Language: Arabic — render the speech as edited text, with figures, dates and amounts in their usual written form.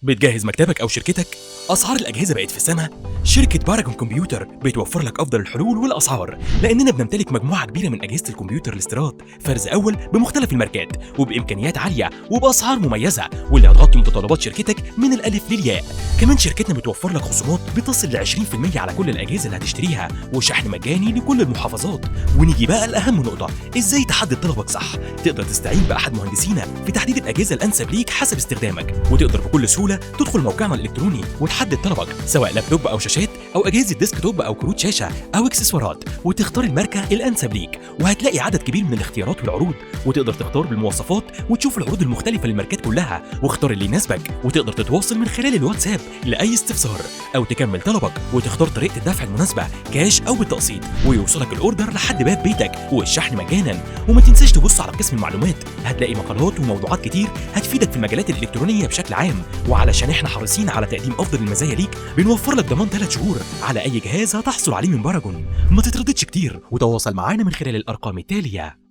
بتجهز مكتبك أو شركتك؟ أسعار الأجهزة بقت في السما؟ شركة باراجون كمبيوتر بتوفر لك أفضل الحلول والأسعار، لأننا بنمتلك مجموعة كبيرة من أجهزة الكمبيوتر الاستيراد، فرز أول بمختلف الماركات وبإمكانيات عالية وبأسعار مميزة، واللي هتغطي متطلبات شركتك من الألف للياء. كمان شركتنا بتوفر لك خصومات بتصل ل 20% على كل الأجهزة اللي هتشتريها، وشحن مجاني لكل المحافظات. ونيجي بقى لأهم نقطة، إزاي تحدد طلبك صح؟ تقدر تستعين بأحد مهندسينا في تحديد الأجهزة الأنسب ليك حسب استخدامك، وتقدر بكل سهولة تدخل موقعنا الإلكتروني وتحدد طلبك، سواء لابتوب أو شاشات أو أجهزة ديسكتوب أو كروت شاشة أو إكسسوارات، وتختار الماركة الأنسب ليك، وهتلاقي عدد كبير من الاختيارات والعروض، وتقدر تختار بالمواصفات وتشوف العروض المختلفة للماركات كلها، واختار اللي يناسبك. وتقدر تتواصل من خلال الواتساب لأي استفسار، أو تكمل طلبك وتختار طريقة الدفع المناسبة، كاش أو بالتقسيط، ويوصلك الأوردر لحد باب بيتك والشحن مجانا. وما تنساش تبص على قسم المعلومات، هتلاقي مقالات وموضوعات كتير هتفيدك في المجالات الإلكترونية بشكل عام. وعلشان احنا حريصين على تقديم أفضل المزايا ليك، بنوفر لك ضمان 3 شهور على أي جهاز هتحصل عليه من باراجون. ما تترددش كتير وتواصل معانا من خلال الأرقام التالية.